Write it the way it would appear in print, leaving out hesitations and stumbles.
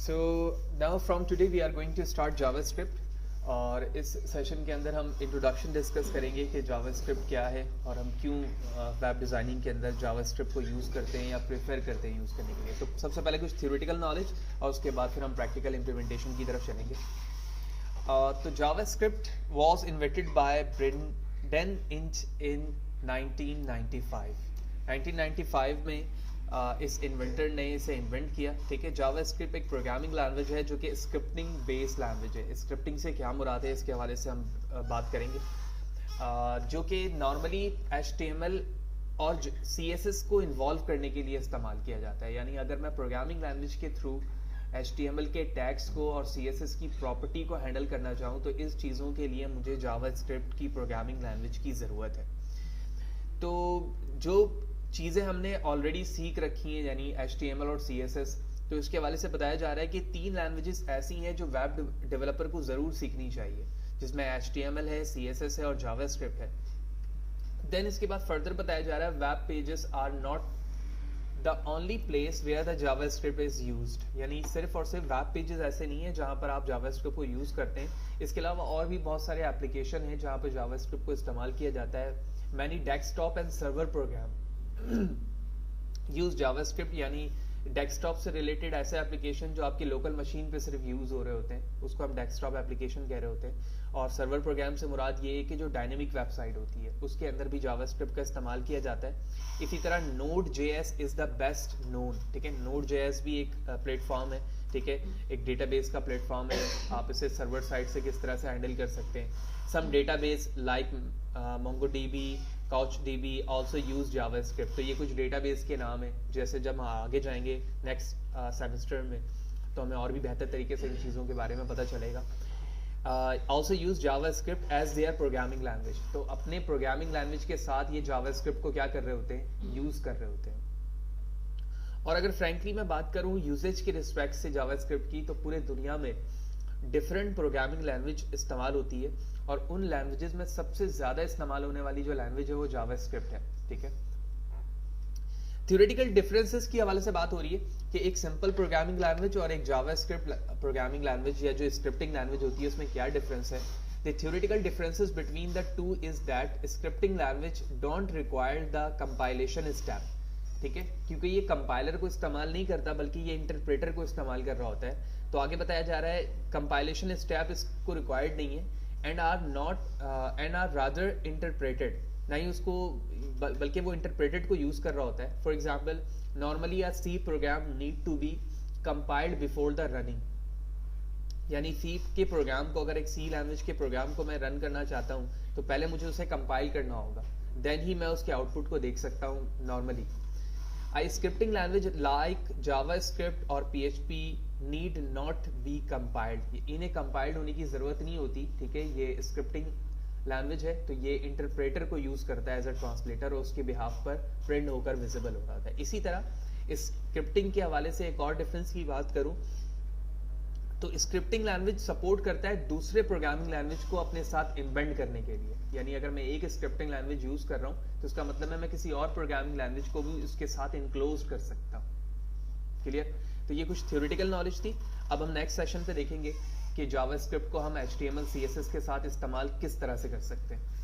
So now from today we are going to start JavaScript और इस session के अंदर हम इंट्रोडक्शन डिस्कस करेंगे कि जावास्क्रिप्ट क्या है और हम क्यों वेब डिज़ाइनिंग के अंदर जावास्क्रिप्ट को यूज़ करते हैं या प्रेफर करते हैं यूज़ करने के लिए। तो सबसे पहले कुछ थ्योरेटिकल नॉलेज और उसके बाद फिर हम प्रैक्टिकल इम्प्लीमेंटेशन की तरफ चलेंगे। तो JavaScript was invented by Brendan Eich in 1995। 1995 में इस इन्वेंटर ने इसे इन्वेंट किया। ठीक है, जावास्क्रिप्ट एक प्रोग्रामिंग लैंग्वेज है जो कि स्क्रिप्टिंग बेस्ड लैंग्वेज है। स्क्रिप्टिंग से क्या मुराद है इसके हवाले से हम बात करेंगे, जो कि नॉर्मली HTML और CSS को इन्वॉल्व करने के लिए इस्तेमाल किया जाता है। यानी अगर मैं प्रोग्रामिंग लैंग्वेज के थ्रू HTML के टैग्स को और CSS की प्रॉपर्टी को हैंडल करना चाहूँ तो इस चीज़ों के लिए मुझे जावास्क्रिप्ट की प्रोग्रामिंग लैंग्वेज की ज़रूरत है। तो जो चीज़ें हमने ऑलरेडी सीख रखी हैं यानी HTML और CSS, तो इसके हवाले से बताया जा रहा है कि 3 लैंग्वेजेस ऐसी हैं जो वेब डेवलपर को ज़रूर सीखनी चाहिए, जिसमें HTML है, CSS है और जावास्क्रिप्ट है। देन इसके बाद फर्दर बताया जा रहा है web pages are not the only place where the JavaScript is used. यानी सिर्फ और सिर्फ वेब पेजेस ऐसे नहीं है जहाँ पर आप जावास्क्रिप्ट को यूज़ करते हैं। इसके अलावा और भी बहुत सारे एप्लीकेशन हैं जहाँ पर जावास्क्रिप्ट को इस्तेमाल किया जाता है। Many desktop and server program use JavaScript, यानी डेस्कटॉप से रिलेटेड ऐसे एप्लीकेशन जो आपकी लोकल मशीन पे सिर्फ यूज हो रहे होते हैं उसको हम डेस्कटॉप एप्लीकेशन कह रहे होते हैं। और सर्वर प्रोग्राम से मुराद ये है कि जो डायनेमिक वेबसाइट होती है उसके अंदर भी जावास्क्रिप्ट का इस्तेमाल किया जाता है। इसी तरह Node.js is the best known. ठीक है, Node.js भी एक प्लेटफॉर्म है। ठीक है, एक डेटाबेस का प्लेटफॉर्म है। आप इसे सर्वर साइड से किस तरह से हैंडल कर सकते हैं। Some database like MongoDB, CouchDB also use JavaScript। तो ये कुछ डेटाबेस के नाम हैं। जैसे जब हम आगे जाएंगे नेक्स्ट सेमेस्टर में तो हमें और भी बेहतर तरीके से इन चीज़ों के बारे में पता चलेगा। Also use JavaScript as their programming language। तो अपने प्रोग्रामिंग लैंग्वेज के साथ ये JavaScript को क्या कर रहे होते हैं, यूज़ कर रहे होते हैं। और अगर फ्रेंकली मैं बात करूँ यूजेज के रिस्पेक्ट से JavaScript की, तो पूरे दुनिया में डिफरेंट प्रोग्रामिंग लैंग्वेज इस्तेमाल होती है और उन लैंग्वेजेस में सबसे ज़्यादा इस्तेमाल होने वाली जो लैंग्वेज है वो जावास्क्रिप्ट है। ठीक है, थ्योरेटिकल डिफरेंसेस की हवाले से बात हो रही है कि एक सिंपल प्रोग्रामिंग लैंग्वेज और एक जावास्क्रिप्ट प्रोग्रामिंग लैंग्वेज या जो स्क्रिप्टिंग लैंग्वेज होती है उसमें क्या डिफरेंस है। The theoretical differences between the two is that scripting language don't require the compilation step. ठीक है, क्योंकि ये कंपाइलर को इस्तेमाल नहीं करता बल्कि ये इंटरप्रेटर को इस्तेमाल कर रहा होता है। तो आगे बताया जा रहा है कंपाइलेशन स्टेप इसको रिक्वायर्ड नहीं है एंड आर रादर इंटरप्रेटेड, नहीं उसको बल्कि वो इंटरप्रेटेड को यूज कर रहा होता है। For example normally a C program need to be compiled before the running. यानी C के प्रोग्राम को, अगर एक C लैंग्वेज के प्रोग्राम को मैं रन करना चाहता हूँ तो पहले मुझे उसे कंपाइल करना होगा, देन ही मैं उसके आउटपुट को देख सकता हूँ normally. A scripting language like JavaScript और PHP need not be compiled। इन्हें compiled होने की ज़रूरत नहीं होती। ठीक है, ये scripting language है तो ये इंटरप्रेटर को यूज़ करता है एज अ ट्रांसलेटर और उसके बिहाफ पर प्रिंट होकर विजिबल हो रहा है। इसी तरह इस स्क्रिप्टिंग के हवाले से एक और डिफरेंस की बात करूँ तो स्क्रिप्टिंग लैंग्वेज सपोर्ट करता है दूसरे प्रोग्रामिंग लैंग्वेज को अपने साथ इम्बेंड करने के लिए। यानी अगर मैं एक स्क्रिप्टिंग लैंग्वेज यूज कर रहा हूँ तो इसका मतलब है मैं किसी और प्रोग्रामिंग लैंग्वेज को भी उसके साथ इनक्लोज कर सकता हूँ। क्लियर? तो ये कुछ थ्योरेटिकल नॉलेज थी। अब हम नेक्स्ट सेशन पे देखेंगे कि जावास्क्रिप्ट को हम HTML CSS के साथ इस्तेमाल किस तरह से कर सकते हैं।